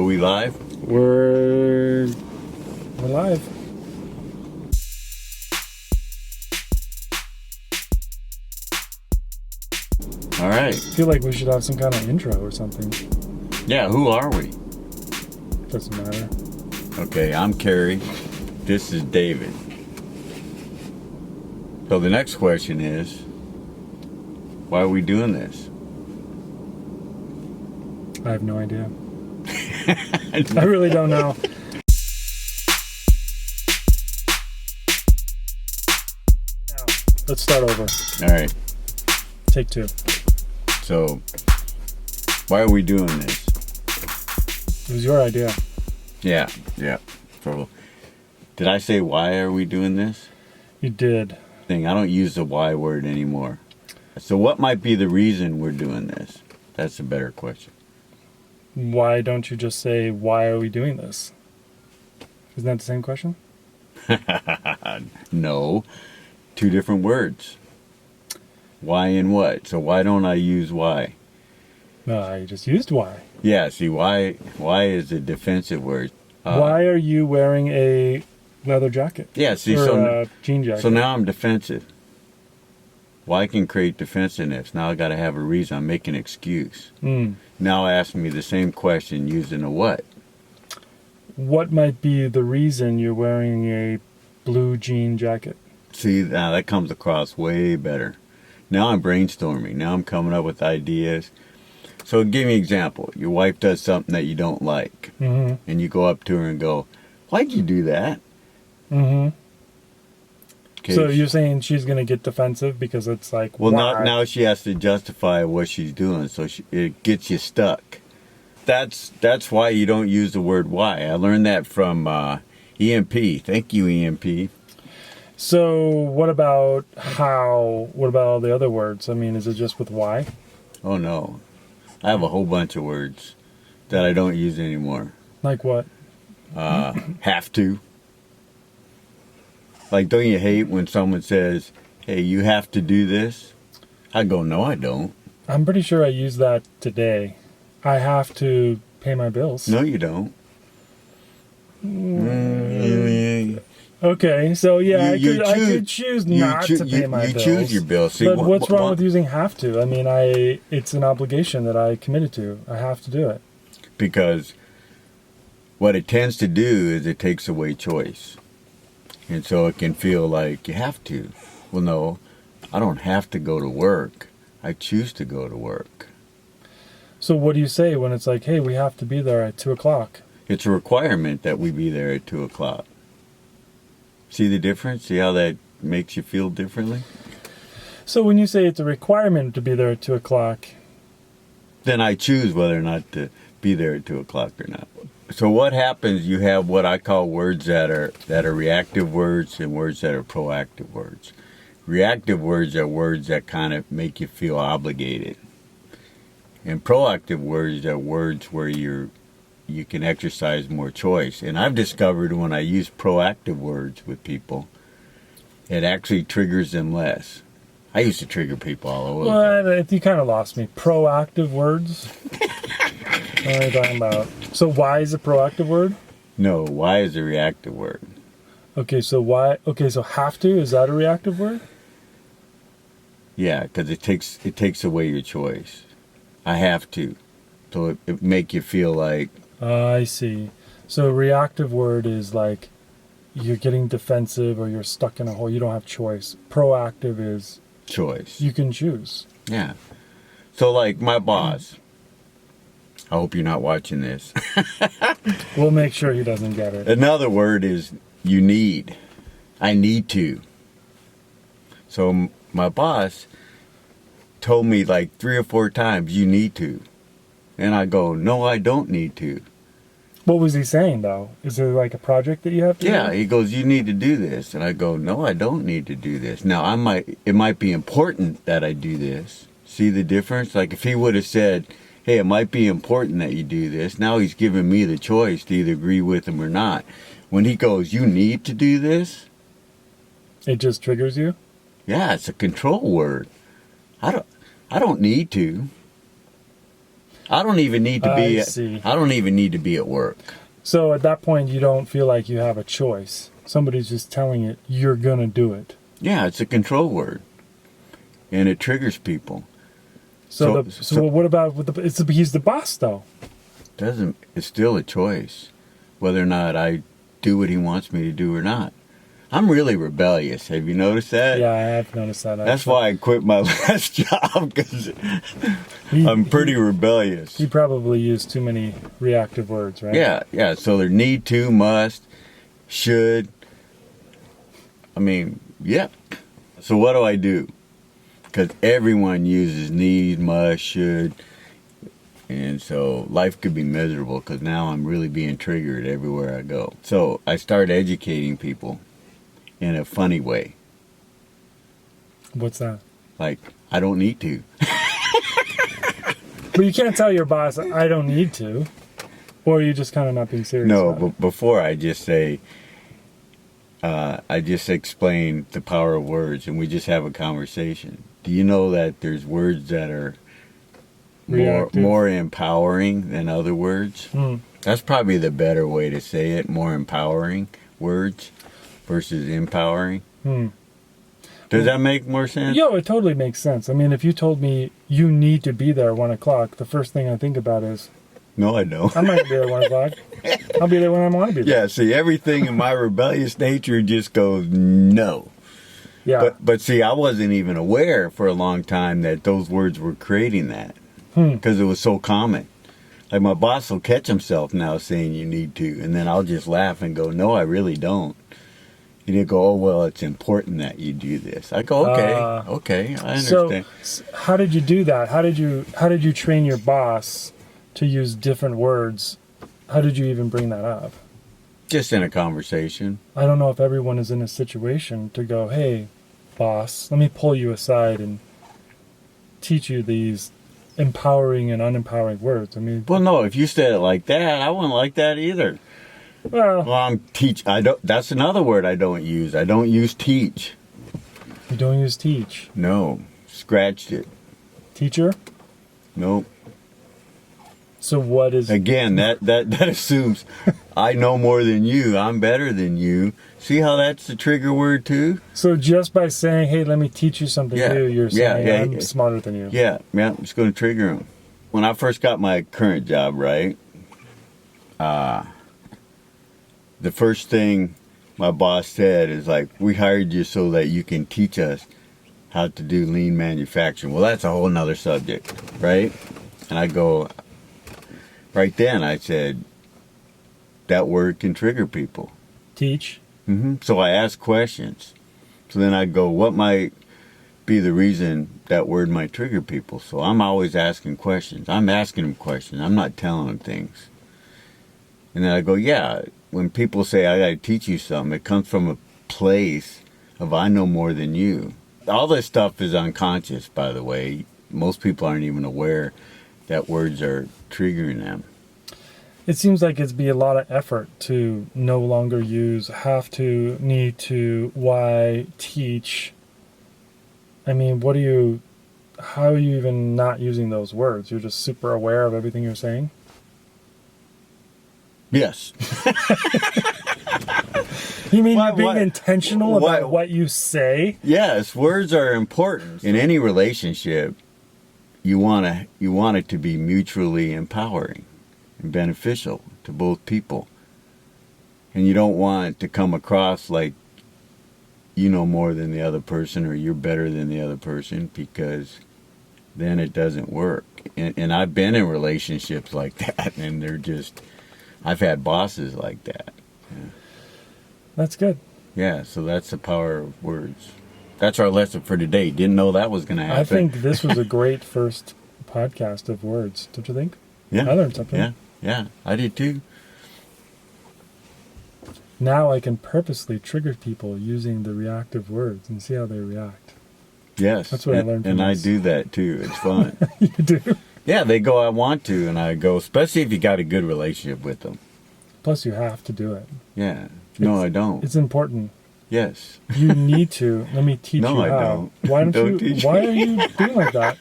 we live? We're live. All right. I feel like we should have some kind of intro or something. Yeah, who are we? Doesn't matter. Okay, I'm Cary. This is David. So the next question is, why are we doing this? I have no idea. I really don't know. Now, let's start over. All right. Take two. So, why are we doing this? It was your idea. Yeah. So, did I say why are we doing this? You did. I don't use the why word anymore. So what might be the reason we're doing this? That's a better question. Why don't you just say, why are we doing this? Isn't that the same question? No. Two different words. Why and what? So why don't I use why? No, I just used why. Yeah, see, why is a defensive word. Why are you wearing a leather jacket? Yeah, see, or a jean jacket? So now I'm defensive. Why can create defensiveness? Now I got to have a reason. I'm making an excuse. Now ask me the same question using a what. What might be the reason you're wearing a blue jean jacket? See, now that comes across way better. Now I'm brainstorming. Now I'm coming up with ideas. So give me an example. Your wife does something that you don't like. Mm-hmm. And you go up to her and go, why'd you do that? Mm-hmm. Okay. So you're saying she's going to get defensive because it's like, well, why? now she has to justify what she's doing, so it gets you stuck. That's why you don't use the word why. I learned that from EMP. Thank you, EMP. So what about how? What about all the other words? I mean, is it just with why? Oh, no. I have a whole bunch of words that I don't use anymore. Like what? Have to. Like, don't you hate when someone says, hey, you have to do this? I go, no, I don't. I'm pretty sure I used that today. I have to pay my bills. No, you don't. Okay, so yeah, I could choose not to pay my bills. You choose your bills. See, but what's wrong with using have to? I mean, it's an obligation that I committed to. I have to do it. Because what it tends to do is it takes away choice. And so it can feel like you have to. Well, no, I don't have to go to work. I choose to go to work. So what do you say when it's like, hey, we have to be there at 2 o'clock? It's a requirement that we be there at 2 o'clock. See the difference? See how that makes you feel differently? So when you say it's a requirement to be there at 2 o'clock... Then I choose whether or not to be there at 2 o'clock or not. So what happens, you have what I call words that are reactive words and words that are proactive words. Reactive words are words that kind of make you feel obligated. And proactive words are words where you can exercise more choice. And I've discovered when I use proactive words with people, it actually triggers them less. I used to trigger people all over. Well, you kind of lost me. Proactive words? What are you talking about? So why is a proactive word? No, why is a reactive word? Okay, so why? Okay, so have to, is that a reactive word? Yeah, because it takes away your choice. I have to. So it make you feel like... I see. So a reactive word is like you're getting defensive or you're stuck in a hole. You don't have choice. Proactive is... choice. You can choose. Yeah. So like my boss... I hope you're not watching this. We'll make sure he doesn't get it. Another word is you need. I need to. So my boss told me like 3 or 4 times, you need to. And I go, no, I don't need to. What was he saying, though? Is there like a project that you have to do? Yeah, he goes, you need to do this. And I go, no, I don't need to do this. Now, it might be important that I do this. See the difference? Like if he would have said... hey, it might be important that you do this. Now he's giving me the choice to either agree with him or not. When he goes, you need to do this? It just triggers you? Yeah, it's a control word. I don't need to. I don't even need to be. I see. I don't even need to be at work. So at that point, you don't feel like you have a choice. Somebody's just telling it, you're going to do it. Yeah, it's a control word, and it triggers people. So what about with he's the boss though? It's still a choice whether or not I do what he wants me to do or not. I'm really rebellious. Have you noticed that? Yeah, I have noticed that. That's why I quit my last job, because I'm pretty rebellious. He probably used too many reactive words, right? Yeah. So there need to, must, should. I mean, yeah. So what do I do? Because everyone uses need, must, should. And so life could be miserable because now I'm really being triggered everywhere I go. So I start educating people in a funny way. What's that? Like, I don't need to. But you can't tell your boss, I don't need to. Or are you just kind of not being serious No, about but before I just say, I just explain the power of words and we just have a conversation. Do you know that there's words that are more empowering than other words? That's probably the better way to say it, more empowering words versus empowering. Does that make more sense? Yo, it totally makes sense. I mean, if you told me you need to be there at 1 o'clock, the first thing I think about is, No, I don't. I'm not going to be there at 1 o'clock. I'll be there when I want to be there. Yeah, see, everything in my rebellious nature just goes, no. Yeah. But see, I wasn't even aware for a long time that those words were creating that. Because it was so common. Like my boss will catch himself now saying you need to, and then I'll just laugh and go, no, I really don't. And he'll go, oh, well, it's important that you do this. I go, okay, I understand. So how did you do that? How did you train your boss to use different words? How did you even bring that up? Just in a conversation. I don't know if everyone is in a situation to go, hey, boss, let me pull you aside and teach you these empowering and unempowering words. I mean, Well, no, if you said it like that, I wouldn't like that either. well, I'm teach. I don't. That's another word I don't use. I don't use teach. you don't use teach. No, scratched it. Teacher? Nope. So what is... Again, that assumes I know more than you. I'm better than you. See how that's the trigger word too? So just by saying, hey, let me teach you something Yeah. new, you're saying, Yeah, I'm smarter than you. Yeah, it's going to trigger them. When I first got my current job, right, the first thing my boss said is like, we hired you so that you can teach us how to do lean manufacturing. Well, that's a whole nother subject, right? And I go, right then I said, that word can trigger people. Teach? So I ask questions. So then I go, what might be the reason that word might trigger people? So I'm always asking questions. I'm asking them questions. I'm not telling them things. And then I go, yeah, when people say I got to teach you something, it comes from a place of I know more than you. All this stuff is unconscious, by the way. Most people aren't even aware that words are triggering them. It seems like it'd be a lot of effort to no longer use have to, need to, why, teach. I mean, how are you even not using those words? You're just super aware of everything you're saying? Yes. You mean you're being intentional about what you say? Yes, words are important. In any relationship, you want it to be mutually empowering and beneficial to both people. And you don't want it to come across like you know more than the other person or you're better than the other person, because then it doesn't work. And I've been in relationships like that, and I've had bosses like that. Yeah. That's good. Yeah, so that's the power of words. That's our lesson for today. Didn't know that was going to happen. I think this was a great first podcast of words. Don't you think? Yeah. I learned something. Yeah, I did too. Now I can purposely trigger people using the reactive words and see how they react. Yes. That's what I learned from And this. I do that too. It's fun. You do? Yeah, they go, I want to, and I go, especially if you got a good relationship with them. Plus you have to do it. Yeah. No, I don't. It's important. Yes. You need to. Let me teach No, you I how. don't. Why Don't you? teach Why me. are you doing like that?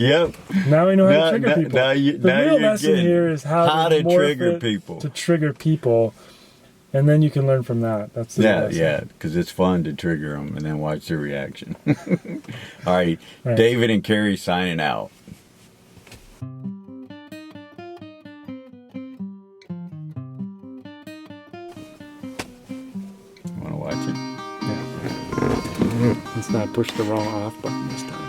Yep. Now we know how to trigger people. Now the real you're lesson getting here is how to morph trigger it people. to trigger people, and then you can learn from that. That's the lesson. Yeah, because it's fun to trigger them and then watch their reaction. All right, Right. David and Cary signing out. Want to watch it? Yeah. Let's not push the wrong off button this time.